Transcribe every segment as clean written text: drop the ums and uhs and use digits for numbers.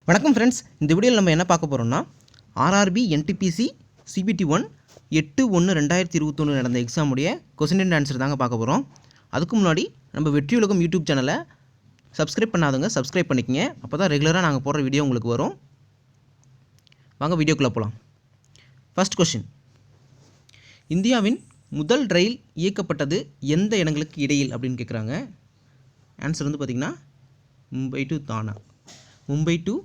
வணக்கம் ஃப்ரெண்ட்ஸ், இந்த வீடியோவில் நம்ம என்ன பார்க்க போகிறோம்னா ஆர்ஆர்பி என்டிபிசி சிபிடி 1 8/1/2021 நடந்த எக்ஸாமுடைய கொஸ்டின் அண்ட் ஆன்சர் தாங்க பார்க்க போகிறோம். அதுக்கு முன்னாடி நம்ம வெற்றி உலகம் யூடியூப் சேனலை சப்ஸ்கிரைப் பண்ணாதவங்க சப்ஸ்கிரைப் பண்ணிக்கங்க. அப்போ தான் ரெகுலராக நாங்கள் போடுற வீடியோ உங்களுக்கு வரும். வாங்க வீடியோக்குள்ளே போகலாம். ஃபர்ஸ்ட் கொஸ்டின், இந்தியாவின் முதல் ரயில் இயக்கப்பட்டது எந்த இடங்களுக்கு இடையில் அப்படின்னு கேட்குறாங்க. ஆன்சர் வந்து பார்த்திங்கன்னா மும்பை டு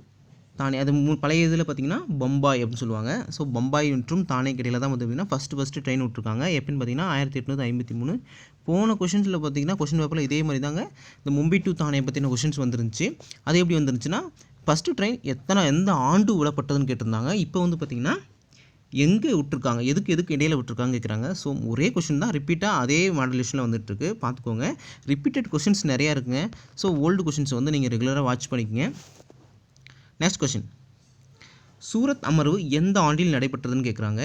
தானே. அது பழைய இதில் பார்த்திங்கன்னா பம்பாய் அப்படின்னு சொல்லுவாங்க. ஸோ பம்பாய் மற்றும் தானே இடையில தான் வந்து பார்த்திங்கன்னா ஃபஸ்ட்டு ட்ரெயின் விட்ருக்காங்க. எப்படின்னு பார்த்திங்கன்னா 1853. போன கொஷின்ஸில் பார்த்திங்கன்னா கொஷின் பேப்பரில் இதே மாதிரி தாங்க இந்த மும்பை டு தானே பற்றின கொஷின்ஸ் வந்துருந்துச்சு. அது எப்படி வந்துருந்துச்சுன்னா ஃபஸ்ட்டு ட்ரெயின் எந்த ஆண்டு விடப்பட்டதுன்னு கேட்டிருந்தாங்க. இப்போ வந்து பார்த்திங்கன்னா எங்கே விட்டுருக்காங்க, எதுக்கு இடையில் விட்டுருக்காங்க கேட்குறாங்க. ஸோ ஒரே கொஷின் தான் ரிப்பீட்டாக அதே மாடலேஷனில் வந்துட்டுருக்கு. பார்த்துக்கோங்க, ரிப்பீட்டட் கொஷின்ஸ் நிறையா இருக்குங்க. ஸோ ஓல்டு கொஷின்ஸ் வந்து நீங்கள் ரெகுலராக வாட்ச் பண்ணிக்கங்க. நெக்ஸ்ட் கொஷின், சூரத் அமர்வு எந்த ஆண்டில் நடைபெற்றதுன்னு கேட்குறாங்க.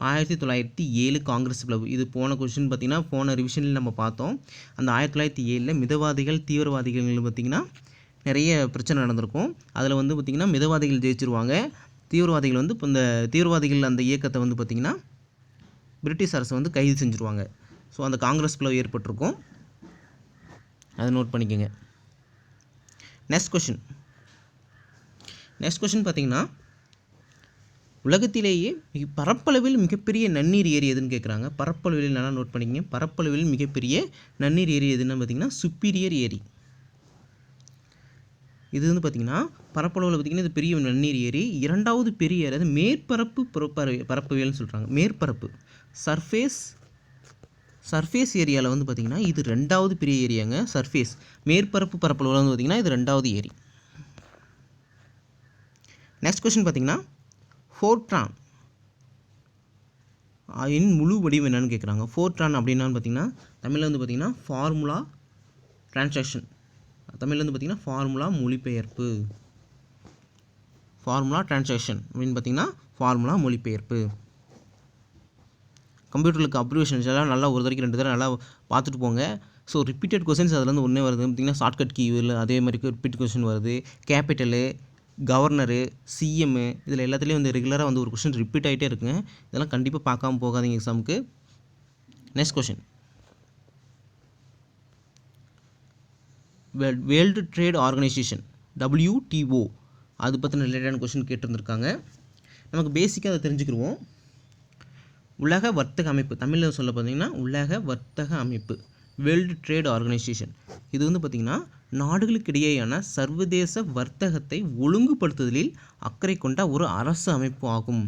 1907 காங்கிரஸ் பிளவு. இது போன கொஷின் பார்த்திங்கன்னா போன ரிவிஷனில் நம்ம பார்த்தோம். அந்த 1907 மிதவாதிகள் தீவிரவாதிகள் பார்த்திங்கன்னா நிறைய பிரச்சனை நடந்திருக்கும். அதில் வந்து பார்த்திங்கன்னா மிதவாதிகள் ஜெயிச்சிருவாங்க. தீவிரவாதிகள் வந்து இப்போ இந்த தீவிரவாதிகள் அந்த இயக்கத்தை வந்து பார்த்திங்கன்னா பிரிட்டிஷ் அரசு வந்து கைது செஞ்சுருவாங்க. ஸோ அந்த காங்கிரஸ் பிளவு ஏற்பட்டிருக்கும், அதை நோட் பண்ணிக்கோங்க. நெக்ஸ்ட் கொஷின் பார்த்திங்கன்னா உலகத்திலேயே பரப்பளவில் மிகப்பெரிய நன்னீர் ஏரி எதுன்னு கேட்குறாங்க. பரப்பளவில் நல்லா நோட் பண்ணிக்கங்க. பரப்பளவில் மிகப்பெரிய நன்னீர் ஏரி எதுன்னு பார்த்திங்கன்னா சுப்பீரியர் ஏரி. இது வந்து பார்த்திங்கன்னா பரப்பளவில் பார்த்திங்கன்னா இது பெரிய நன்னீர் ஏரி. இரண்டாவது பெரிய ஏரி அது மேற்பரப்பு பரப்பவியல்னு சொல்கிறாங்க. மேற்பரப்பு சர்ஃபேஸ் ஏரியாவில் வந்து பார்த்திங்கன்னா இது ரெண்டாவது பெரிய ஏரியாங்க. மேற்பரப்பு பரப்பளவில் வந்து பார்த்திங்கன்னா இது ரெண்டாவது ஏரி. நெக்ஸ்ட் கொஸ்டின் பார்த்திங்கன்னா ஃபோர்ட்ரான் இன் முழு வடிவம் என்னன்னு கேட்குறாங்க. ஃபோர்ட்ரான் அப்படின்னா பார்த்திங்கன்னா தமிழில் வந்து பார்த்திங்கன்னா ஃபார்முலா டிரான்சாக்ஷன். தமிழில் வந்து பார்த்திங்கன்னா ஃபார்முலா மொழிபெயர்ப்பு. ஃபார்முலா டிரான்சாக்ஷன் அப்படின்னு பார்த்திங்கன்னா ஃபார்முலா மொழிபெயர்ப்பு. கம்ப்யூட்டருக்கு அப்ரிவேஷன்ஸ் எல்லாம் நல்லா ஒரு தடவைக்கு 2 தடவை நல்லா பார்த்துட்டு போங்க. ஸோ ரிப்பீட்டட் கொஸ்டின்ஸ் அதில் வந்து ஒன்றே வருது பார்த்திங்கன்னா ஷார்ட்கட் கீவில் அதே மாதிரி ரிப்பீட் கொஸ்டின் வருது. கேபிட்டலு, கவர்னரு, சிஎம்மு இதில் எல்லாத்துலேயும் வந்து ரெகுலராக வந்து ஒரு கொஸ்டின் ரிப்பீட் ஆகிட்டே இருக்குங்க. இதெல்லாம் கண்டிப்பாக பார்க்காம போகாதீங்க எக்ஸாமுக்கு. Next question, world trade organisation WTO அது பற்றின ரிலேட்டடான கொஸ்டின் கேட்டிருந்துருக்காங்க. நமக்கு பேசிக்காக அதை தெரிஞ்சுக்கிடுவோம். உலக வர்த்தக அமைப்பு, தமிழில் சொல்ல பார்த்தீங்கன்னா உலக வர்த்தக அமைப்பு, வேர்ல்டு ட்ரேட் ஆர்கனைசேஷன். இது வந்து பார்த்திங்கன்னா நாடுகளுக்கு இடையேயான சர்வதேச வர்த்தகத்தை ஒழுங்குபடுத்துதலில் அக்கறை கொண்ட ஒரு அரசு அமைப்பு ஆகும்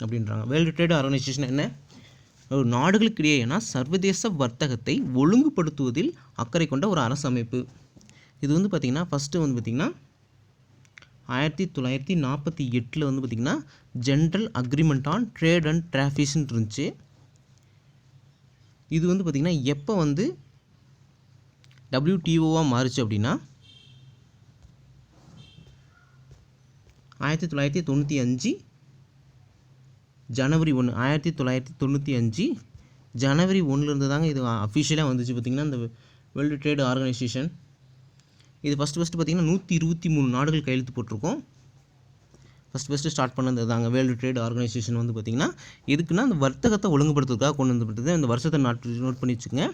அப்படின்றாங்க. வேர்ல்டு ட்ரேட் ஆர்கனைசேஷன் என்ன? ஒரு நாடுகளுக்கு இடையேயான சர்வதேச வர்த்தகத்தை ஒழுங்குபடுத்துவதில் அக்கறை கொண்ட ஒரு அரசு அமைப்பு. இது வந்து பார்த்திங்கன்னா ஃபஸ்ட்டு வந்து பார்த்திங்கன்னா 1948 வந்து பார்த்திங்கன்னா general agreement on trade and டிராஃபிக்ஸ்ன்னு இருந்துச்சு. இது வந்து பார்த்திங்கன்னா எப்போ வந்து WTOவாக மாறுச்சு அப்படின்னா 1995 ஜனவரி 1. 1995 ஜனவரி 1 தாங்க இது அஃபிஷியலாக வந்துச்சு பார்த்திங்கன்னா இந்த வேர்ல்டு ட்ரேட் ஆர்கனைசேஷன். இது ஃபஸ்ட்டு பார்த்திங்கன்னா 123 நாடுகள் கையெழுத்து போட்டிருக்கோம். ஃபஸ்ட்டு ஸ்டார்ட் பண்ணது தாங்க வேர்ல்டு ட்ரேட் ஆர்கனைசேஷன் வந்து பார்த்திங்கன்னா எதுக்குன்னா அந்த வர்த்தகத்தை ஒழுங்குபடுத்துறதுக்காக கொண்டு வந்துப்பட்டது. இந்த வருஷத்தை நோட் பண்ணி வச்சுக்கோங்க.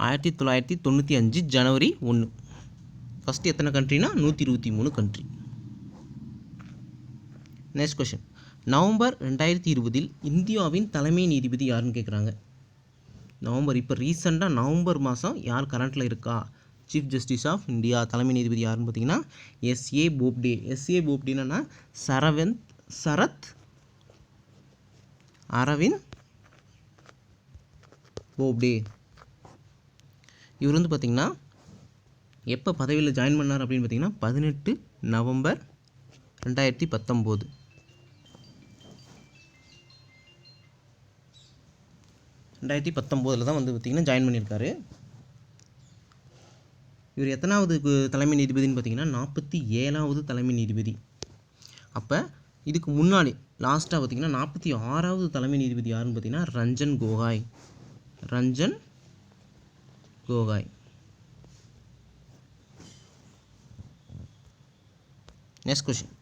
1995 ஜனவரி 1. ஃபஸ்ட்டு எத்தனை கண்ட்ரினா 123 கண்ட்ரி. நெக்ஸ்ட் கொஷின், நவம்பர் 2020 இந்தியாவின் தலைமை நீதிபதி யாருன்னு கேட்குறாங்க. இப்போ ரீசெண்டாக நவம்பர் மாதம் யார் கரண்ட்டில் இருக்கா சீஃப் ஜஸ்டிஸ் ஆஃப் இந்தியா தலைமை நீதிபதி யாருன்னு பார்த்தீங்கன்னா S.A. போப்டே. S.A. போப்டேன்னா சரத் அரவிந்த் போப்டே. இவர் வந்து பார்த்திங்கன்னா எப்போ பதவியில் ஜாயின் பண்ணார் அப்படின்னு பார்த்தீங்கன்னா 18 நவம்பர் 2019. தான் வந்து பார்த்திங்கன்னா ஜாயின் பண்ணியிருக்காரு. இவர் எத்தனாவது தலைமை நீதிபதினு பார்த்திங்கன்னா 47வது தலைமை நீதிபதி. அப்போ இதுக்கு முன்னாடி லாஸ்ட்டாக பார்த்திங்கன்னா 46வது தலைமை நீதிபதி யாருன்னு பார்த்திங்கன்னா Ranjan Gogoi. Next question,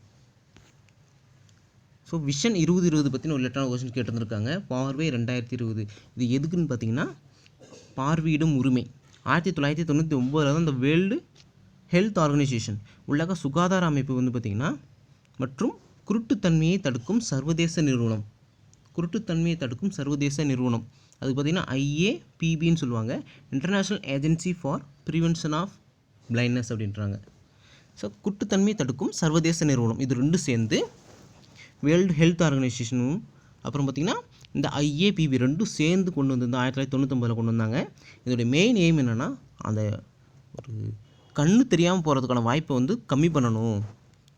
so vision 2020 பற்றின ஒரு ரிலேட்டடான கொஸ்டின் கேட்டிருந்துருக்காங்க. பார்வை 2020 இது எதுக்குன்னு பார்த்தீங்கன்னா பார்வையிடும் உரிமை 1999 தான் இந்த வேர்ல்டு ஹெல்த் ஆர்கனைசேஷன் உலக சுகாதார அமைப்பு வந்து பார்த்திங்கன்னா மற்றும் குருட்டுத்தன்மையை தடுக்கும் சர்வதேச நிறுவனம் அது பார்த்திங்கன்னா IAPBன்னு சொல்லுவாங்க, international agency for prevention of blindness அப்படின்றாங்க. ஸோ குருட்டுத்தன்மையை தடுக்கும் சர்வதேச நிறுவனம் இது ரெண்டும் சேர்ந்து வேர்ல்டு ஹெல்த் ஆர்கனைசேஷனும் அப்புறம் பார்த்திங்கன்னா இந்த IAPB ரெண்டும் சேர்ந்து கொண்டு வந்து 1999 கொண்டு வந்தாங்க. இதோடைய மெயின் எய்ம் என்னென்னா அந்த ஒரு கண்ணு தெரியாமல் போகிறதுக்கான வாய்ப்பை வந்து கம்மி பண்ணணும்.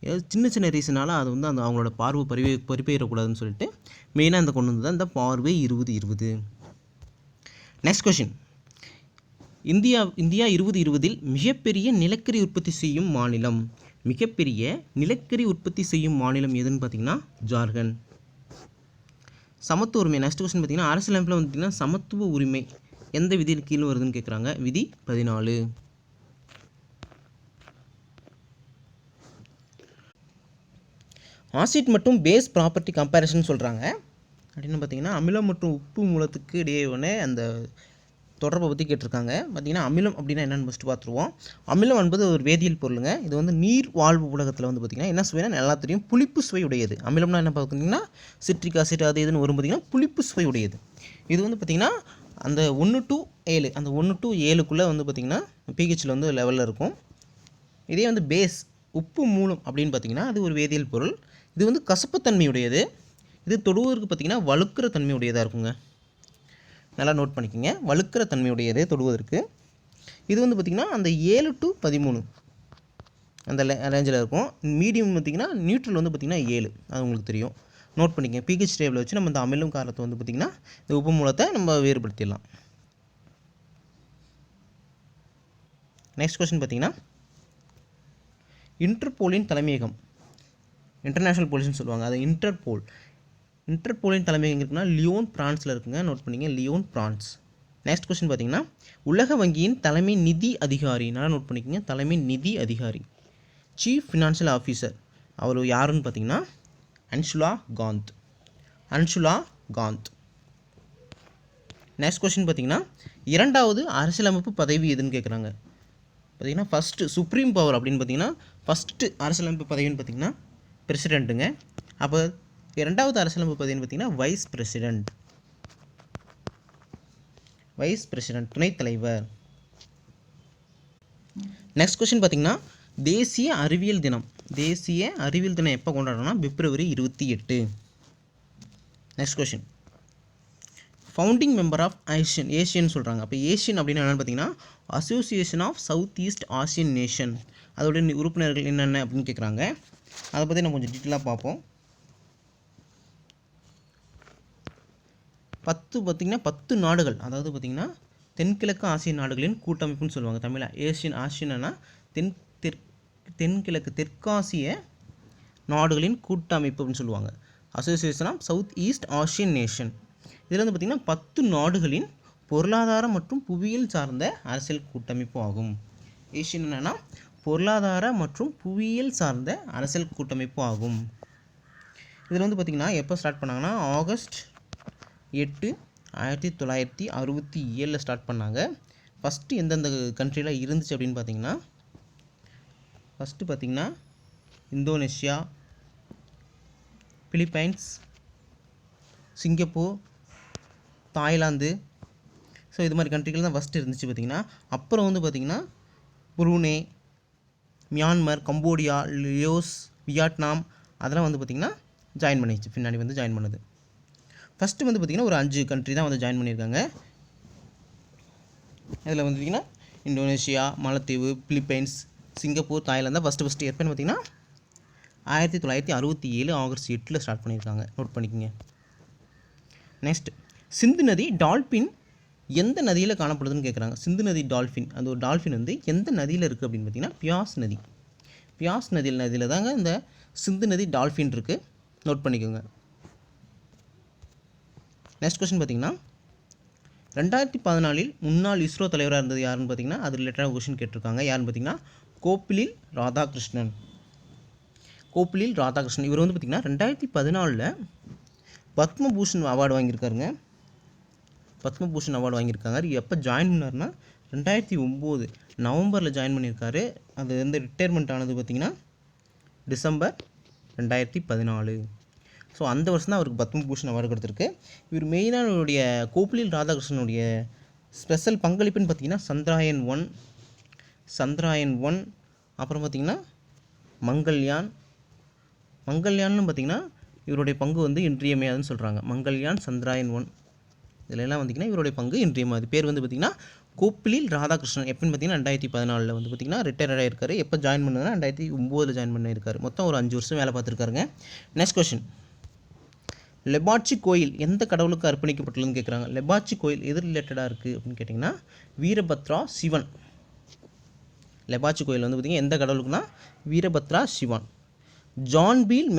ஏதாவது சின்ன சின்ன ரீசனால் அது வந்து அந்த அவங்களோட பார்வை பறிப்பேறக்கூடாதுன்னு சொல்லிட்டு மெயினாக இந்த கொண்டு வந்து தான் இந்த பார்வை 2020. நெக்ஸ்ட் கொஷின், இந்தியா 2020 மிகப்பெரிய நிலக்கரி உற்பத்தி செய்யும் மாநிலம் எதுன்னு பார்த்தீங்கன்னா ஜார்க்கண்ட். சமத்துவ உரிமை நெக்ஸ்ட் கொஸ்டின் பார்த்தீங்கன்னா அரசியலமைப்பில் வந்து பார்த்தீங்கன்னா சமத்துவ உரிமை எந்த விதியின் கீழ் வருதுன்னு கேட்குறாங்க. விதி 14. ஆசிட் மற்றும் பேஸ் ப்ராப்பர்ட்டி கம்பேரிசன் சொல்கிறாங்க. அப்படின்னு பார்த்தீங்கன்னா அமிலம் மற்றும் உப்பு மூலத்துக்கு இடையே அந்த தொடர்பை பற்றி கேட்டிருக்காங்க. பார்த்திங்கன்னா அமிலம் அப்படின்னா என்னென்னு ஃபஸ்ட்டு பார்த்துருவோம். அமிலம் என்பது ஒரு வேதியியல் பொருளுங்க. இது வந்து நீர் வாழ்வு உலகத்தில் வந்து பார்த்திங்கன்னா என்ன சுவைனா நல்லா தெரியும், புளிப்பு சுவை உடையது. அமிலம்னா என்ன பார்த்தீங்கன்னா சிட்ரிக் ஆசிட் அது இதுன்னு வரும் பார்த்திங்கன்னா புளிப்பு சுவை உடையது. இது வந்து பார்த்திங்கன்னா அந்த 1 to 7 அந்த 1 to 7க்குள்ளே வந்து பார்த்திங்கன்னா pHல் வந்து லெவலில் இருக்கும். இதே வந்து பேஸ் உப்பு மூலம் அப்படின்னு பார்த்திங்கன்னா அது ஒரு வேதியியல் பொருள். இது வந்து கசப்புத்தன்மையுடையது. இது தொடுவதற்கு பார்த்திங்கன்னா வழுக்கிற தன்மையுடையதாக இருக்குங்க. நல்லா நோட் பண்ணிக்கோங்க, வழுக்கிற தன்மையுடையது தொடுவதற்கு. இது வந்து பார்த்திங்கன்னா அந்த 7 to 13 அந்த ரேஞ்சில் இருக்கும். மீடியம் பார்த்திங்கன்னா நியூட்ரல் வந்து பார்த்திங்கன்னா 7, அது உங்களுக்கு தெரியும். நோட் பண்ணிக்கங்க. pH டேபிளை வச்சு நம்ம இந்த அமிலம் காரத்தை வந்து பார்த்திங்கன்னா இந்த உப்பு மூலத்தை நம்ம வேறுபடுத்திடலாம். நெக்ஸ்ட் கொஸ்டின் பார்த்திங்கன்னா இன்டர்போலின் தலைமையகம் இன்டர்நேஷ்னல் போலீஸ்னு சொல்லுவாங்க. அது இன்டர்போலின் தலைமையகம் எங்கே இருக்குன்னா லியோன் பிரான்ஸில் இருக்குங்க. நோட் பண்ணிங்க, லியோன் பிரான்ஸ். நெக்ஸ்ட் கொஸ்டின் பார்த்திங்கன்னா உலக வங்கியின் தலைமை நிதி அதிகாரி, நல்லா நோட் பண்ணிக்கோங்க, தலைமை நிதி அதிகாரி சீஃப் ஃபினான்ஷியல் ஆஃபீஸர் அவர் யாருன்னு பார்த்தீங்கன்னா அன்சுலா காந்த். நெக்ஸ்ட் கொஸ்டின் பார்த்திங்கன்னா இரண்டாவது அரசியலமைப்பு பதவி எதுன்னு கேட்குறாங்க. பார்த்திங்கன்னா ஃபஸ்ட்டு சுப்ரீம் பவர் அப்படின்னு பார்த்திங்கன்னா ஃபஸ்ட்டு அரசியலமைப்பு பதவின்னு பார்த்திங்கன்னா பிரசிடெண்ட்டுங்க. அப்போ இரண்டாவது அரசியலமைப்பு பதவின்னு பார்த்திங்கன்னா வைஸ் பிரசிடெண்ட் துணைத் தலைவர். நெக்ஸ்ட் கொஸ்டின் பார்த்திங்கன்னா தேசிய அறிவியல் தினம் எப்போ கொண்டாடுறோம்னா February 28. Next question founding member of Asian சொல்கிறாங்க. அப்போ ஏஷியன் அப்படின்னு என்னென்னு பார்த்தீங்கன்னா association of south east Asian nation, அதோடைய உறுப்பினர்கள் என்னென்ன அப்படின்னு கேட்குறாங்க. அதை பற்றி நம்ம கொஞ்சம் டீட்டெயிலாக பார்ப்போம். 10 நாடுகள், அதாவது பார்த்திங்கன்னா தென்கிழக்கு ஆசிய நாடுகளின் கூட்டமைப்புன்னு சொல்லுவாங்க. தமிழில் ஆசியன்னா தெற்காசிய நாடுகளின் கூட்டமைப்பு அப்படின்னு சொல்லுவாங்க. Association of south east Asian nation. இதில் வந்து பார்த்திங்கன்னா 10 நாடுகளின் பொருளாதார மற்றும் புவியியல் சார்ந்த அரசியல் கூட்டமைப்பு ஆகும். ஏஷியன் என்னென்னா பொருளாதார மற்றும் புவியியல் சார்ந்த அரசியல் கூட்டமைப்பு ஆகும். இதில் வந்து பார்த்திங்கன்னா எப்போ ஸ்டார்ட் பண்ணாங்கன்னா August 8, 1967 ஸ்டார்ட் பண்ணாங்க. ஃபஸ்ட்டு எந்தெந்த கண்ட்ரியில் இருந்துச்சு அப்படின்னு பார்த்தீங்கன்னா ஃபஸ்ட்டு பார்த்திங்கன்னா Indonesia, Philippines, Singapore, Thailand, so இது மாதிரி கண்ட்ரிகள் தான் ஃபஸ்ட்டு இருந்துச்சு பார்த்திங்கன்னா. அப்புறம் வந்து பார்த்திங்கன்னா புரூனே, மியான்மர், கம்போடியா, லியோஸ், வியட்நாம் அதெல்லாம் வந்து பார்த்திங்கன்னா ஜாயின் பண்ணிச்சு, பின்னாடி வந்து ஜாயின் பண்ணுது. ஃபஸ்ட்டு வந்து பார்த்திங்கன்னா ஒரு 5 கண்ட்ரி தான் வந்து ஜாயின் பண்ணியிருக்காங்க. இதில் வந்து பார்த்திங்கன்னா இந்தோனேஷியா, மாலத்தீவு, பிலிப்பைன்ஸ், சிங்கப்பூர், தாய்லாந்து தான் ஃபஸ்ட்டு எப்போன்னு பார்த்திங்கன்னா 1967 August 8 ஸ்டார்ட் பண்ணியிருக்காங்க. நோட் பண்ணிக்கோங்க. நெக்ஸ்ட் சிந்து நதி டால்ஃபின் எந்த நதியில் காணப்படுதுன்னு கேட்குறாங்க. சிந்து நதி டால்ஃபின், அந்த ஒரு டால்ஃபின் வந்து எந்த நதியில் இருக்குது அப்படின்னு பார்த்திங்கன்னா பியாஸ் நதியில் தாங்க இந்த சிந்து நதி டால்ஃபின் இருக்குது. நோட் பண்ணிக்கோங்க. நெக்ஸ்ட் கொஸ்டின் பார்த்திங்கன்னா 2014 முன்னாள் இஸ்ரோ தலைவராக இருந்தது யாருன்னு பார்த்திங்கன்னா அது ரிலேட்டடாக கொஸ்டின் கேட்டிருக்காங்க. யாருன்னு பார்த்திங்கன்னா கோப்பிலில் ராதாகிருஷ்ணன். கோப்பிலில் ராதாகிருஷ்ணன். இவர் வந்து பார்த்திங்கன்னா 2014 பத்மபூஷன் அவார்டு வாங்கியிருக்காருங்க. பத்மபூஷன் அவார்டு வாங்கியிருக்காங்க. எப்போ ஜாயின் பண்ணார்னா 2009 நவம்பரில் ஜாயின் பண்ணியிருக்காரு. அது வந்து ரிட்டையர்மெண்ட் ஆனது பார்த்திங்கன்னா டிசம்பர் 2014. ஸோ அந்த வருஷம் தான் அவருக்கு பத்மபூஷன் அவார்டு கொடுத்துருக்கு. இவர் மெயினாக இவருடைய கோப்பிலில் ராதாகிருஷ்ணனுடைய ஸ்பெஷல் பங்களிப்புன்னு பார்த்திங்கன்னா சந்திராயன் 1 அப்புறம் பார்த்திங்கன்னா மங்கள்யான்னு பார்த்திங்கன்னா இவருடைய பங்கு வந்து இன்றியமையாதுன்னு சொல்கிறாங்க. மங்கள்யான், சந்திராயன் 1 இதிலெல்லாம் பார்த்திங்கன்னா இவருடைய பங்கு இன்றியமையாது. பேர் வந்து பார்த்திங்கன்னா கோப்பிலில் ராதாகிருஷ்ணன். எப்போன்னு பார்த்திங்கன்னா 2014 வந்து பார்த்திங்கன்னா ரிட்டையர்ட் ஆகிருக்காரு. எப்போ ஜாயின் பண்ணதுன்னா 2009 ஜாயின் பண்ணியிருக்காரு. மொத்தம் ஒரு 5 வருஷம் வேலை பார்த்துருக்காருங்க. நெக்ஸ்ட் கொஷின், லெபாச்சி கோயில் எந்த கடவுளுக்கு அர்ப்பணிக்கப்பட்டுள்ளதுன்னு கேட்குறாங்க. லெபாச்சி கோயில் எது ரிலேட்டடாக இருக்குது அப்படின்னு கேட்டிங்கன்னா வீரபத்ரா சிவன். லெபாச்சி கோயில் வந்து பார்த்திங்கன்னா எந்த கடவுளுக்குன்னா வீரபத்ரா சிவன். ஜான்பீல்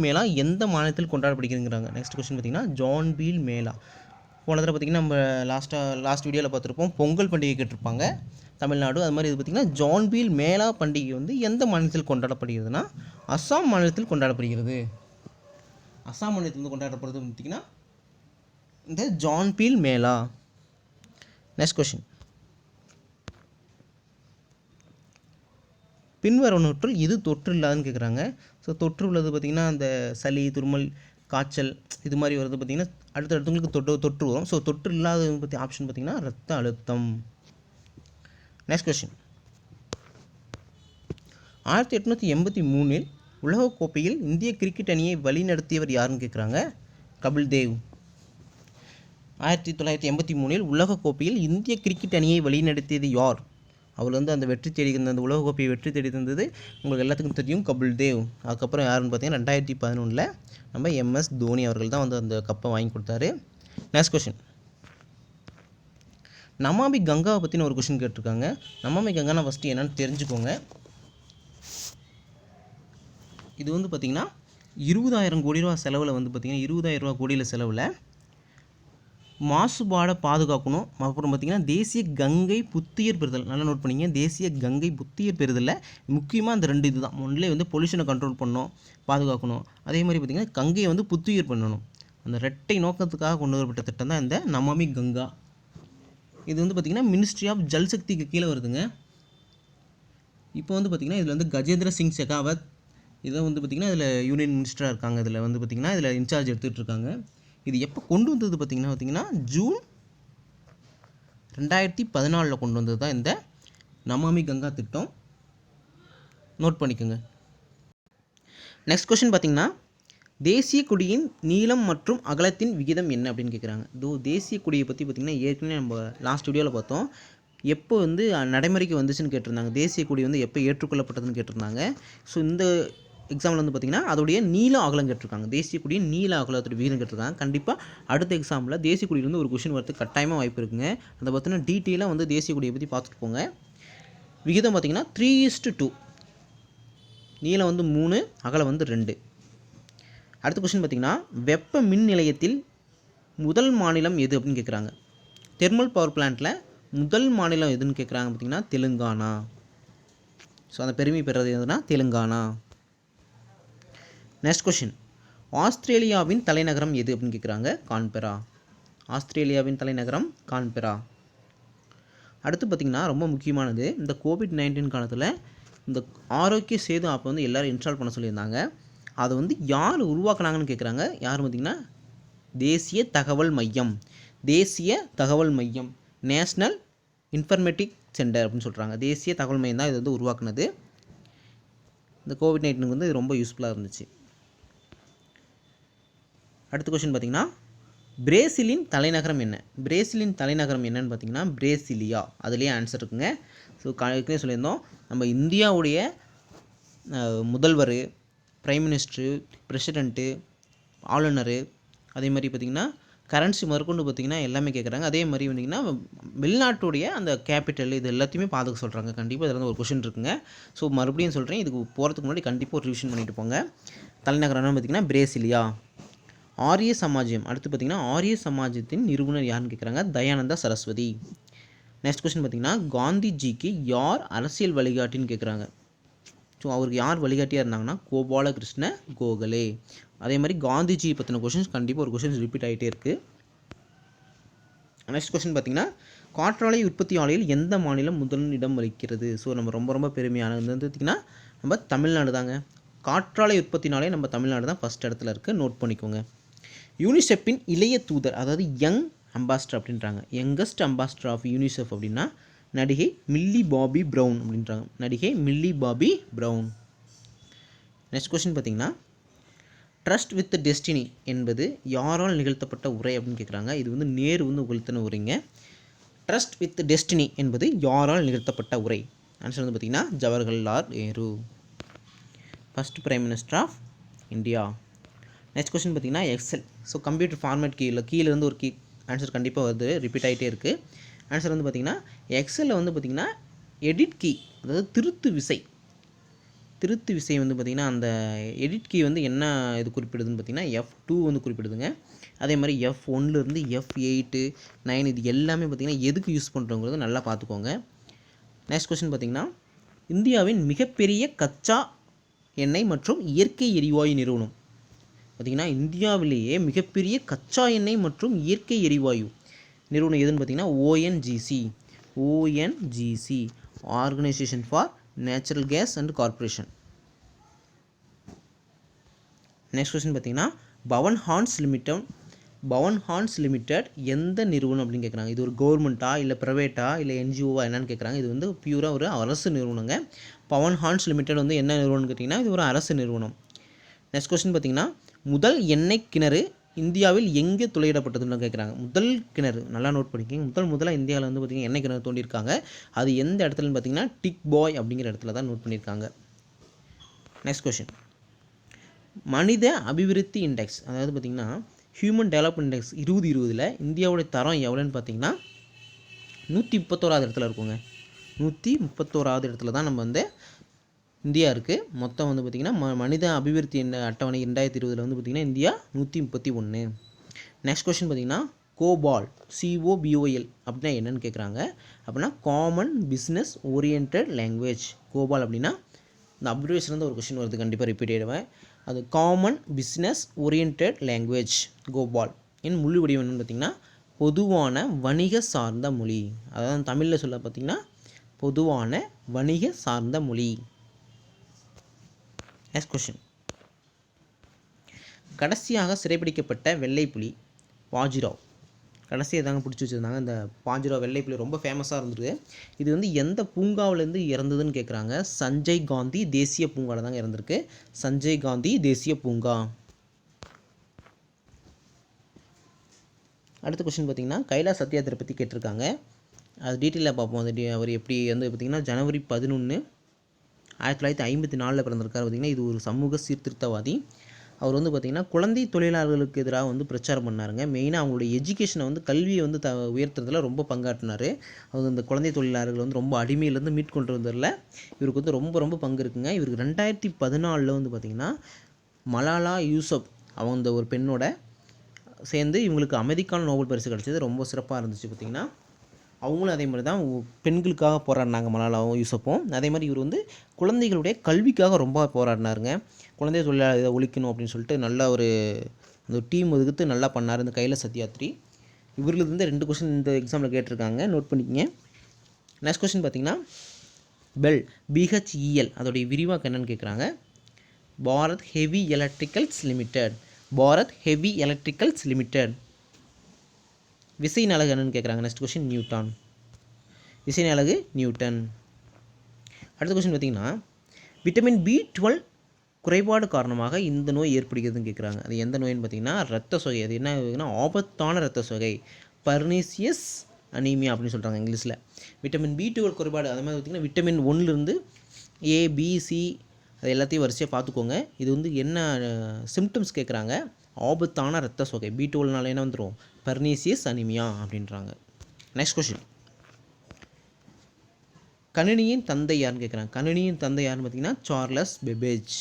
மேளா எந்த மாநிலத்தில் கொண்டாடப்படுகிறதுங்கிறாங்க. நெக்ஸ்ட் கொஸ்டின் பார்த்திங்கன்னா ஜான்பீல் மேளா. போன தடவை பார்த்திங்கன்னா நம்ம லாஸ்ட் வீடியோவில் பார்த்துருப்போம், பொங்கல் பண்டிகை கேட்டிருப்பாங்க தமிழ்நாடு. அது மாதிரி இது பார்த்திங்கன்னா ஜான்பீல் மேளா பண்டிகை வந்து எந்த மாநிலத்தில் கொண்டாடப்படுகிறதுனா அஸ்ஸாம் மாநிலத்தில் கொண்டாடப்படுகிறது. அஸ்ஸாம் மாநிலத்தில் வந்து கொண்டாடப்படுறது பார்த்திங்கன்னா இந்த ஜான்பீல் மேளா. நெக்ஸ்ட் கொஸ்டின், பின்வருவனவற்றுள் இது தொற்று இல்லாதுன்னு கேட்குறாங்க. ஸோ தொற்று உள்ளது பார்த்திங்கன்னா அந்த சளி, துருமல், காய்ச்சல் இது மாதிரி வருது பார்த்திங்கன்னா அடுத்தவங்களுக்கு தொற்று வரும். ஸோ தொற்று இல்லாத பற்றி ஆப்ஷன் பார்த்திங்கன்னா ரத்த அழுத்தம். நெக்ஸ்ட் கொஸ்டின், 1883 உலகக்கோப்பையில் இந்திய கிரிக்கெட் அணியை வழிநடத்தியவர் யாருன்னு கேட்குறாங்க. கபில் தேவ். 1983 உலகக்கோப்பையில் இந்திய கிரிக்கெட் அணியை வழிநடத்தியது யார்? அவர் வந்து அந்த வெற்றி தேடி அந்த உலகக்கோப்பையை வெற்றி தேடி தந்தது உங்களுக்கு எல்லாத்துக்கும் தெரியும், கபில் தேவ். அதுக்கப்புறம் யாருன்னு பார்த்தீங்கன்னா 2011 நம்ம MS தோனி அவர்கள் தான் வந்து அந்த கப்பை வாங்கி கொடுத்தாரு. நெக்ஸ்ட் கொஷின், நமாமி கங்காவை பற்றின ஒரு கொஷின் கேட்டிருக்காங்க. நமாமி கங்கானா ஃபஸ்ட்டு என்னென்னு தெரிஞ்சுக்கோங்க. இது வந்து பார்த்திங்கன்னா 20,000 கோடி ரூபா செலவில் வந்து பார்த்திங்கன்னா 20,000 ரூபா கோடியில் செலவில் மாசுபாடை பாதுகாக்கணும். அப்புறம் பார்த்திங்கன்னா தேசிய கங்கை புத்துயிர் பெறுதல். நல்லா நோட் பண்ணிங்க, தேசிய கங்கை புத்துயிர் பெறுதலில் முக்கியமாக அந்த 2 இது தான். ஒன்றிலே வந்து பொல்யூஷனை கண்ட்ரோல் பண்ணணும், பாதுகாக்கணும். அதே மாதிரி பார்த்திங்கன்னா கங்கையை வந்து புத்துயிர் பண்ணணும். அந்த ரெட்டை நோக்கத்துக்காக கொண்டு வரப்பட்ட திட்டம் தான் இந்த நமாமி கங்கா. இது வந்து பார்த்திங்கன்னா மினிஸ்ட்ரி ஆஃப் ஜல்சக்திக்கு கீழே வருதுங்க. இப்போ வந்து பார்த்திங்கன்னா இதில் வந்து கஜேந்திர சிங் ஷெகாவத் இதை வந்து பார்த்திங்கன்னா இதில் யூனியன் மினிஸ்டராக இருக்காங்க. இதில் வந்து பார்த்திங்கன்னா இதில் இன்சார்ஜ் எடுத்துகிட்டு இருக்காங்க. இது எப்போ கொண்டு வந்தது பார்த்திங்கன்னா ஜூன் 2014 கொண்டு வந்தது தான் இந்த நமாமி கங்கா திட்டம். நோட் பண்ணிக்கோங்க. நெக்ஸ்ட் கொஸ்டின் பார்த்திங்கன்னா தேசிய கொடியின் நீளம் மற்றும் அகலத்தின் விகிதம் என்ன அப்படின்னு கேட்குறாங்க. தேசிய கொடியை பற்றி பார்த்திங்கன்னா ஏற்கனவே நம்ம லாஸ்ட் வீடியோவில் பார்த்தோம். எப்போ வந்து நடைமுறைக்கு வந்துச்சுன்னு கேட்டிருந்தாங்க. தேசிய கொடி வந்து எப்போ ஏற்றுக்கொள்ளப்பட்டதுன்னு கேட்டிருந்தாங்க. ஸோ இந்த எக்ஸாமில் வந்து பார்த்திங்கன்னா அதோடைய நீள அகலம் கேட்டிருக்காங்க. தேசிய கொடியின் நீள அகலத்தோட விகிதம் கேட்டிருக்காங்க. கண்டிப்பாக அடுத்த எக்ஸாமில் தேசிய கொடியிலேருந்து ஒரு கொஷின் வரதுக்கு கட்டாயமாக வாய்ப்பு இருக்குங்க. அதை பார்த்திங்கன்னா டீட்டெயிலாக வந்து தேசிய கொடியை பற்றி பார்த்துட்டு போங்க. விகிதம் பார்த்திங்கன்னா 3:2. நீளம் வந்து 3, அகலம் வந்து 2. அடுத்த கொஷின் பார்த்திங்கன்னா வெப்ப மின் நிலையத்தில் முதல் மாநிலம் எது அப்படின்னு கேட்குறாங்க. தெர்மல் பவர் பிளான்ட்டில் முதல் மாநிலம் எதுன்னு கேட்குறாங்க பார்த்திங்கன்னா தெலுங்கானா. ஸோ அந்த பெருமை பெறுறது எதுனா தெலுங்கானா. நெக்ஸ்ட் கொஷின், ஆஸ்திரேலியாவின் தலைநகரம் எது அப்படின்னு கேட்குறாங்க. கான்பெரா. ஆஸ்திரேலியாவின் தலைநகரம் கான்பெரா. அடுத்து பார்த்திங்கன்னா ரொம்ப முக்கியமானது, இந்த COVID-19 காலத்தில் இந்த ஆரோக்கிய சேது ஆப்பை வந்து எல்லோரும் இன்ஸ்டால் பண்ண சொல்லியிருந்தாங்க. அதை வந்து யார் உருவாக்குனாங்கன்னு கேட்குறாங்க. யார் பார்த்திங்கன்னா தேசிய தகவல் மையம் நேஷ்னல் இன்ஃபர்மேட்டிக் சென்டர் அப்படின்னு சொல்கிறாங்க. தேசிய தகவல் மையம் தான் இது வந்து உருவாக்குனது. இந்த COVID-19 வந்து இது ரொம்ப யூஸ்ஃபுல்லாக இருந்துச்சு. அடுத்த கொஸ்டின் பார்த்திங்கன்னா பிரேசிலின் தலைநகரம் என்ன? பிரேசிலின் தலைநகரம் என்னன்னு பார்த்திங்கன்னா பிரேசிலியா. அதுலேயே ஆன்சர் இருக்குங்க. ஸோ ஏற்கனவே சொல்லியிருந்தோம், நம்ம இந்தியாவுடைய முதல்வர், பிரைம் மினிஸ்டரு, பிரசிடெண்ட்டு, ஆளுநர், அதே மாதிரி பார்த்திங்கன்னா கரன்சி முதற்கொண்டு பார்த்திங்கன்னா எல்லாமே கேட்குறாங்க. அதே மாதிரி பார்த்திங்கன்னா வெளிநாட்டுடைய அந்த கேபிட்டல் இது எல்லாத்தையுமே பார்த்துக்க சொல்கிறாங்க. கண்டிப்பாக இதில் வந்து ஒரு கொஷின் இருக்குங்க. ஸோ மறுபடியும் சொல்கிறேன், இதுக்கு போகிறதுக்கு முன்னாடி கண்டிப்பாக ஒரு ரிவிஷன் பண்ணிட்டு போங்க. தலைநகரம் என்ன பார்த்திங்கன்னா பிரேசிலியா. ஆரிய சமாஜம். அடுத்து பார்த்திங்கன்னா ஆரிய சமாஜத்தின் நிறுவனர் யாருன்னு கேட்குறாங்க. தயானந்தா சரஸ்வதி. நெக்ஸ்ட் கொஸ்டின் பார்த்திங்கன்னா காந்திஜிக்கு யார் அரசியல் வழிகாட்டின்னு கேட்குறாங்க. ஸோ அவருக்கு யார் வழிகாட்டியாக இருந்தாங்கன்னா கோபாலகிருஷ்ண கோகலே. அதே மாதிரி காந்திஜி பற்றின கொஷின்ஸ் கண்டிப்பாக ஒரு கொஷின்ஸ் ரிப்பீட் ஆகிட்டே இருக்குது. நெக்ஸ்ட் கொஸ்டின் பார்த்தீங்கன்னா காற்றாலை உற்பத்தி ஆலையில் எந்த மாநிலம் முதல் இடம் வகிக்கிறது? ஸோ நம்ம ரொம்ப ரொம்ப பெருமையானது வந்து பார்த்திங்கன்னா நம்ம தமிழ்நாடு தாங்க. காற்றாலை உற்பத்தினாலே நம்ம தமிழ்நாடு தான் ஃபஸ்ட் இடத்துல இருக்குது, நோட் பண்ணிக்கோங்க. யூனிசெஃப்பின் இளைய தூதர், அதாவது யங் அம்பாஸ்டர் அப்படின்றாங்க. யங்கஸ்ட் அம்பாஸ்டர் ஆஃப் யூனிசெஃப் அப்படின்னா நடிகை மில்லி பாபி ப்ரவுன் அப்படின்றாங்க. நடிகை milli Bobby brown. Next question பார்த்தீங்கன்னா ட்ரஸ்ட் வித் டெஸ்டினி என்பது யாரால் நிகழ்த்தப்பட்ட உரை அப்படின்னு கேட்குறாங்க. இது வந்து நேரு வந்து நிகழ்த்தின உரைங்க. ட்ரஸ்ட் வித் டெஸ்டினி என்பது யாரால் நிகழ்த்தப்பட்ட உரை? ஆன்சர் வந்து பார்த்திங்கன்னா Jawaharlal Nehru, first prime minister of India. Next question பார்த்திங்கன்னா எக்ஸல். ஸோ கம்ப்யூட்டர் ஃபார்மேட் கீழே இருந்து ஒரு ஆன்சர் கண்டிப்பாக வருது, ரிப்பீட் ஆகிட்டே இருக்குது. ஆன்சர் வந்து பார்த்திங்கன்னா எக்ஸலில் வந்து பார்த்திங்கன்னா எடிட் கீ, அதாவது திருத்து விசை வந்து பார்த்திங்கன்னா அந்த எடிட் கீ வந்து என்ன இது குறிப்பிடுதுன்னு பார்த்திங்கன்னா F2 வந்து குறிப்பிடுதுங்க. அதே மாதிரி F1லேருந்து F8, 9 இது எல்லாமே பார்த்திங்கன்னா எதுக்கு யூஸ் பண்ணுறோங்கிறது நல்லா பார்த்துக்கோங்க. நெக்ஸ்ட் கொஸ்டின் பார்த்திங்கன்னா இந்தியாவின் மிகப்பெரிய கச்சா எண்ணெய் மற்றும் இயற்கை எரிவாயு நிறுவனம். பார்த்திங்கன்னா இந்தியாவிலேயே மிகப்பெரிய கச்சா எண்ணெய் மற்றும் இயற்கை எரிவாயு நிறுவனம் எதுன்னு பார்த்திங்கன்னா ONGC, organisation for natural gas and corporation. Next question பார்த்தீங்கன்னா பவன் ஹார்ன்ஸ் லிமிடெட் எந்த நிறுவனம் அப்படின்னு கேட்குறாங்க. இது ஒரு கவர்மெண்ட்டா இல்லை ப்ரைவேட்டா இல்லை என்ஜிஓவா என்னன்னு கேட்குறாங்க. இது வந்து பியூராக ஒரு அரசு நிறுவனங்க. பவன் ஹார்ன்ஸ் லிமிடெட் வந்து என்ன நிறுவனம்னு கேட்டிங்கன்னா இது ஒரு அரசு நிறுவனம். நெக்ஸ்ட் கொஸ்டின் பார்த்தீங்கன்னா முதல் எண்ணெய் கிணறு இந்தியாவில் எங்கே துளையிடப்பட்டதுன்னு கேட்குறாங்க. முதல் கிணறு நல்லா நோட் பண்ணிக்கோங்க. முதலாக இந்தியாவில் வந்து பார்த்திங்கன்னா எண்ணெய் கிணறு தோண்டியிருக்காங்க. அது எந்த இடத்துலன்னு பார்த்தீங்கன்னா டிக் பாய் அப்படிங்கிற இடத்துல தான் நோட் பண்ணியிருக்காங்க. நெக்ஸ்ட் கொஸ்டின் மனித அபிவிருத்தி இண்டெக்ஸ், அதாவது பார்த்திங்கன்னா ஹியூமன் டெவலப்மெண்ட் இண்டெக்ஸ் 2020 இந்தியாவுடைய தரம் எவ்வளோன்னு பார்த்தீங்கன்னா 131வது இடத்துல இருக்குங்க. 131வது இடத்துல தான் நம்ம வந்து இந்தியா இருக்குது. மொத்தம் வந்து பார்த்திங்கன்னா மனித அபிவிருத்தி அட்டவணை 2020 வந்து பார்த்திங்கன்னா இந்தியா 131. நெக்ஸ்ட் கொஸ்டின் பார்த்திங்கன்னா COBOL அப்படின்னா என்னென்னு கேட்குறாங்க. அப்படின்னா common business oriented language. COBOL அப்படின்னா இந்த அப்ரிவேஷன் வந்து ஒரு கொஸ்டின் வருது, கண்டிப்பாக ரிப்பீட் ஆகிடுவேன். அது common business oriented language COBOL. முழு வடிவம் என்னென்னு பார்த்திங்கன்னா பொதுவான வணிக சார்ந்த மொழி. அதாவது தமிழில் சொல்ல பார்த்திங்கன்னா பொதுவான வணிக சார்ந்த மொழி. நெக்ஸ்ட் கொஸ்டின் கடைசியாக சிறைப்பிடிக்கப்பட்ட வெள்ளைப்புலி பாஜிராவ். கடைசியாக தாங்க பிடிச்சி வச்சுருந்தாங்க. இந்த பாஜிராவ் வெள்ளைப்புலி ரொம்ப ஃபேமஸாக இருந்தது. இது வந்து எந்த பூங்காவிலேருந்து இறந்ததுன்னு கேட்குறாங்க. சஞ்சய் காந்தி தேசிய பூங்காவில் தாங்க இறந்துருக்கு. சஞ்சய் காந்தி தேசிய பூங்கா. அடுத்த கொஸ்டின் பார்த்திங்கன்னா கைலாஷ் சத்யார்த்தியை பற்றி கேட்டிருக்காங்க. அது டீட்டெயிலாக பார்ப்போம். அது அவர் எப்படி வந்து பார்த்திங்கன்னா ஜனவரி 11, 1954 பிறந்திருக்காரு. பார்த்திங்கன்னா இது ஒரு சமூக சீர்திருத்தவாதி. அவர் வந்து பார்த்திங்கன்னா குழந்தை தொழிலாளர்களுக்கு எதிராக வந்து பிரச்சாரம் பண்ணாருங்க. மெயினாக அவங்களுடைய எஜுகேஷனை வந்து கல்வியை வந்து உயர்த்துறதுல ரொம்ப பங்காற்றினார். அவர் இந்த குழந்தை தொழிலாளர்கள் வந்து ரொம்ப அடிமையிலேருந்து மீட்கொண்டு வந்ததில் இவருக்கு வந்து ரொம்ப ரொம்ப பங்கு இருக்குங்க. இவருக்கு 2014 வந்து பார்த்திங்கன்னா மலாலா யூசப் அவங்க ஒரு பெண்ணோட சேர்ந்து இவங்களுக்கு அமைதிக்கான நோபல் பரிசு கிடச்சது. ரொம்ப சிறப்பாக இருந்துச்சு. பார்த்திங்கன்னா அவங்களும் அதே மாதிரி தான் பெண்களுக்காக போராடினாங்க மலாலாவும் யூசப்பும். அதே மாதிரி இவர் வந்து குழந்தைகளுடைய கல்விக்காக ரொம்ப போராடினாருங்க. குழந்தை தொழிலாளர் இதை ஒழிக்கணும் அப்படின்னு சொல்லிட்டு நல்ல ஒரு அந்த டீம் ஒதுக்கிட்டு நல்லா பண்ணார் இந்த கைலாஷ் சத்யார்த்தி. இவர்களுக்கு 2 கொஸ்டின் இந்த எக்ஸாமில் கேட்டிருக்காங்க, நோட் பண்ணிக்கங்க. நெக்ஸ்ட் கொஸ்டின் பார்த்திங்கன்னா BHEL அதோடைய விரிவாக்கம் என்னென்னு கேட்குறாங்க. Bharat heavy electricals limited. விசையின் அலகு என்னன்னு கேட்குறாங்க. Next question Newton. விசையின் அலகு நியூட்டன். அடுத்த கொஸ்டின் பார்த்திங்கன்னா விட்டமின் B12 குறைபாடு காரணமாக இந்த நோய் ஏற்படுகிறதுன்னு கேட்குறாங்க. அது எந்த நோயின்னு பார்த்திங்கன்னா ரத்த சோகை. அது என்ன ஆபத்தான ரத்த சோகை, பர்னீசியஸ் அனீமியா அப்படின்னு சொல்கிறாங்க இங்கிலீஷில். விட்டமின் B12 குறைபாடு. அது மாதிரி பார்த்திங்கன்னா விட்டமின் 1லேருந்து A, B, C அது எல்லாத்தையும் வரிசையாக பார்த்துக்கோங்க. இது வந்து என்ன சிம்டம்ஸ் கேட்குறாங்க. ஆபத்தான ரத்த சோகை. B12னால என்ன வந்துடும், பர்னீசியஸ் அனிமியா அப்படின்றாங்க. நெக்ஸ்ட் கொஸ்டின் கணினியின் தந்தை யாருன்னு கேட்குறாங்க. கணினியின் தந்தை யாருன்னு பார்த்தீங்கன்னா சார்லஸ் பெபேஜ்.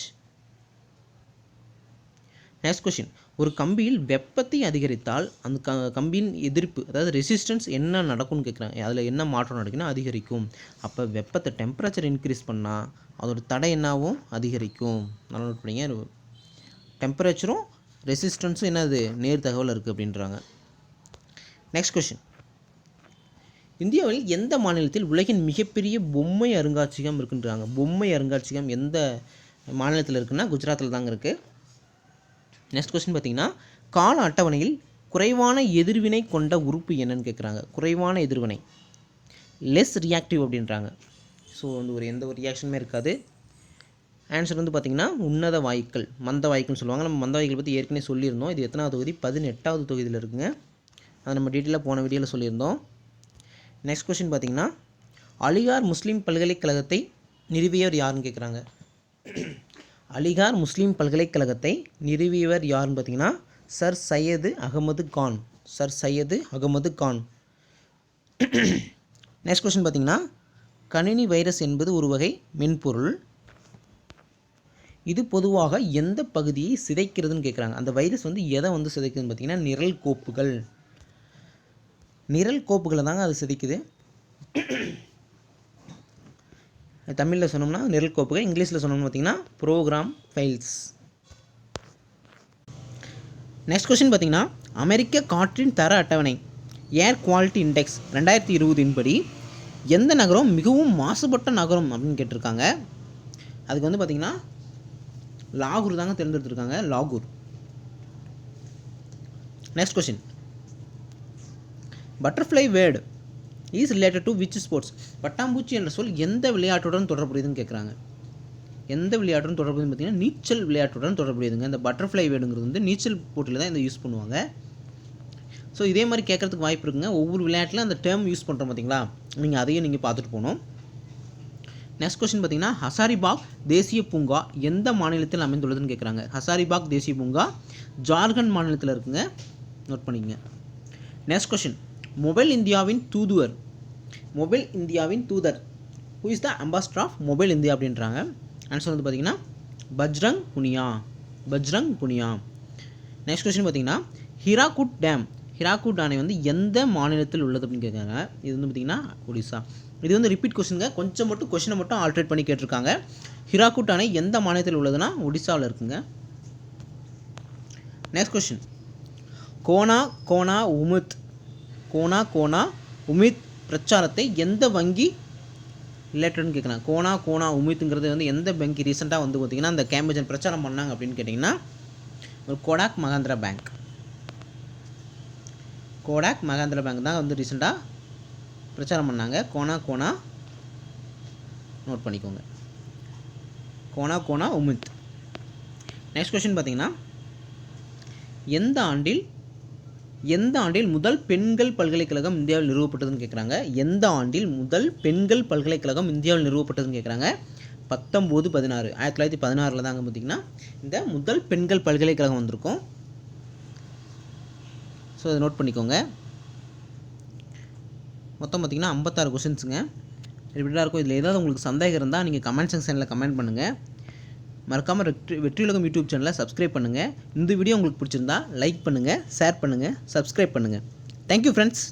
நெக்ஸ்ட் கொஷின், ஒரு கம்பியில் வெப்பத்தை அதிகரித்தால் அந்த கம்பியின் எதிர்ப்பு அதாவது ரெசிஸ்டன்ஸ் என்ன நடக்கும்னு கேட்குறாங்க. அதில் என்ன மாற்றம் நடக்குன்னா அதிகரிக்கும். அப்போ வெப்பத்தை டெம்பரேச்சர் இன்க்ரீஸ் பண்ணால் அதோட தடை என்னாகும், அதிகரிக்கும். நல்லா நோட் பண்ணிங்க. டெம்பரேச்சரும் ரெசிஸ்டன்ஸும் என்னது நேர் தகவல் இருக்குது அப்படின்றாங்க. நெக்ஸ்ட் கொஷின், இந்தியாவில் எந்த மாநிலத்தில் உலகின் மிகப்பெரிய பொம்மை அருங்காட்சியகம் இருக்குன்றாங்க. பொம்மை அருங்காட்சியகம் எந்த மாநிலத்தில் இருக்குன்னா குஜராத்தில் தாங்க இருக்குது. நெக்ஸ்ட் கொஸ்டின் பார்த்தீங்கன்னா, கால அட்டவணையில் குறைவான எதிர்வினை கொண்ட உறுப்பு என்னன்னு கேட்குறாங்க. குறைவான எதிர்வினை, லெஸ் ரியாக்டிவ் அப்படின்றாங்க. ஸோ வந்து எந்த ஒரு ரியாக்ஷனுமே இருக்காது. ஆன்சர் வந்து பார்த்திங்கன்னா உன்னத வாயுக்கள், மந்த வாயுக்கள்னு சொல்லுவாங்க. நம்ம மந்த வாயுக்கள் பற்றி ஏற்கனவே சொல்லியிருந்தோம். இது எத்தனாவது தொகுதி, 18வது தொகுதியில் இருக்குங்க. அதை நம்ம டீட்டெயிலாக போன வீடியோவில் சொல்லியிருந்தோம். நெக்ஸ்ட் கொஸ்டின் பார்த்திங்கன்னா, அலிகார் முஸ்லீம் பல்கலைக்கழகத்தை நிறுவியவர் யாருன்னு கேட்குறாங்க. அலிகார் முஸ்லீம் பல்கலைக்கழகத்தை நிறுவியவர் யாருன்னு பார்த்தீங்கன்னா sir Syed Ahmed Khan. Sir Syed Ahmed Khan. Next question பார்த்தீங்கன்னா, கணினி வைரஸ் என்பது ஒரு வகை மென்பொருள். இது பொதுவாக எந்த பகுதியை சிதைக்கிறதுன்னு கேட்குறாங்க. அந்த வைரஸ் வந்து எதை வந்து சிதைக்குதுன்னு பார்த்தீங்கன்னா நிரல் கோப்புகள். நிரல் கோப்புகளை தாங்க அது சிதைக்குது. தமிழில் சொன்னோம்னா நிரல் கோப்புகள், இங்கிலீஷில் சொன்னோம்னு பார்த்தீங்கன்னா ப்ரோக்ராம் ஃபைல்ஸ். நெக்ஸ்ட் கொஸ்டின் பார்த்தீங்கன்னா, அமெரிக்க காற்றின் தர அட்டவணை ஏர் குவாலிட்டி இண்டெக்ஸ் 2020 படி எந்த நகரம் மிகவும் மாசுபட்ட நகரம் அப்படின்னு கேட்டிருக்காங்க. அதுக்கு வந்து பார்த்திங்கன்னா லாகூர் தாங்க தேர்ந்தெடுத்திருக்காங்க, லாகூர். Next question, butterfly word is related to which sports. பட்டாம்பூச்சி என்ற சொல் எந்த விளையாட்டுடன் தொடர்புடையதுன்னு கேட்குறாங்க. எந்த விளையாட்டுடன் தொடர்புடையதுன்னு பார்த்தீங்கன்னா நீச்சல் விளையாட்டுடன் தொடர்புடையதுங்க. இந்த பட்டர்ஃப்ளை வேர்டுங்கிறது வந்து நீச்சல் போட்டியில் தான் இதை யூஸ் பண்ணுவாங்க. ஸோ இதே மாதிரி கேட்குறதுக்கு வாய்ப்பு இருக்குங்க. ஒவ்வொரு விளையாட்டில் அந்த டேர்ம் யூஸ் பண்ணுறோம் பார்த்தீங்களா, நீங்கள் அதையும் நீங்கள் பார்த்துட்டு போகணும். நெக்ஸ்ட் கொஸ்டின் பார்த்தீங்கன்னா, ஹசாரிபாக் தேசிய பூங்கா எந்த மாநிலத்தில் அமைந்துள்ளதுன்னு கேட்குறாங்க. ஹசாரிபாக் தேசிய பூங்கா ஜார்க்கண்ட் மாநிலத்தில் இருக்குங்க, நோட் பண்ணிக்கங்க. நெக்ஸ்ட் கொஸ்டின், மொபைல் இந்தியாவின் தூதுவர். மொபைல் இந்தியாவின் தூதர் who is the ambassador of mobile India அப்படின்றாங்க. ஆன்சர் வந்து பார்த்தீங்கன்னா பஜ்ரங் புனியா. பஜ்ரங் புனியா. நெக்ஸ்ட் கொஸ்டின் பார்த்தீங்கன்னா, ஹிராகுட் டேம். ஹிராகுட் அணை வந்து எந்த மாநிலத்தில் உள்ளது அப்படின்னு கேட்குறாங்க. இது வந்து பார்த்தீங்கன்னா ஒடிசா. இது வந்து ரிப்பீட் கொஸ்டினுங்க, கொஞ்சம் மட்டும் கொஸ்டினை மட்டும் ஆல்ட்ரேட் பண்ணி கேட்டிருக்காங்க. ஹிராகுட் அணை எந்த மாநிலத்தில் உள்ளதுன்னா ஒடிசாவில் இருக்குங்க. Next question, Kona Kona Umeed. கோனா கோனா உமித் பிரச்சாரத்தை எந்த வங்கி ரிலேட்டட்னு கேட்குறாங்க. கோனா கோனா உமித்துங்கிறது வந்து எந்த வங்கி ரீசெண்டாக வந்து பார்த்திங்கன்னா அந்த கேம்பேஜன் பிரச்சாரம் பண்ணாங்க அப்படின்னு கேட்டிங்கன்னா ஒரு கோடாக் மகாந்திரா பேங்க். கோடாக் மகாந்திரா பேங்க் தான் வந்து ரீசெண்டாக பிரச்சாரம் பண்ணாங்க. கோனா கோனா நோட் பண்ணிக்கோங்க, கோனா கோனா உமித். நெக்ஸ்ட் கொஸ்டின் பார்த்தீங்கன்னா, எந்த ஆண்டில் முதல் பெண்கள் பல்கலைக்கழகம் இந்தியாவில் நிறுவப்பட்டதுன்னு கேட்குறாங்க. எந்த ஆண்டில் முதல் பெண்கள் பல்கலைக்கழகம் இந்தியாவில் நிறுவப்பட்டதுன்னு கேட்குறாங்க. 1916. 1916 தாங்க பார்த்திங்கன்னா இந்த முதல் பெண்கள் பல்கலைக்கழகம் வந்திருக்கும். ஸோ அதை நோட் பண்ணிக்கோங்க. மொத்தம் பார்த்திங்கன்னா 56 கொஷின்ஸுங்க. இப்படிலாம் இருக்கும். இதில் ஏதாவது உங்களுக்கு சந்தேகம் இருந்தால் நீங்கள் கமெண்ட் செக்ஷனில் கமெண்ட் பண்ணுங்கள். மறக்காமல் வெற்றியுலகம் யூடியூப் சேனலை சப்ஸ்கிரைப் பண்ணுங்கள். இந்த வீடியோ உங்களுக்கு பிடிச்சிருந்தா லைக் பண்ணுங்கள், ஷேர் பண்ணுங்கள், சப்ஸ்கிரைப் பண்ணுங்கள். Thank you friends.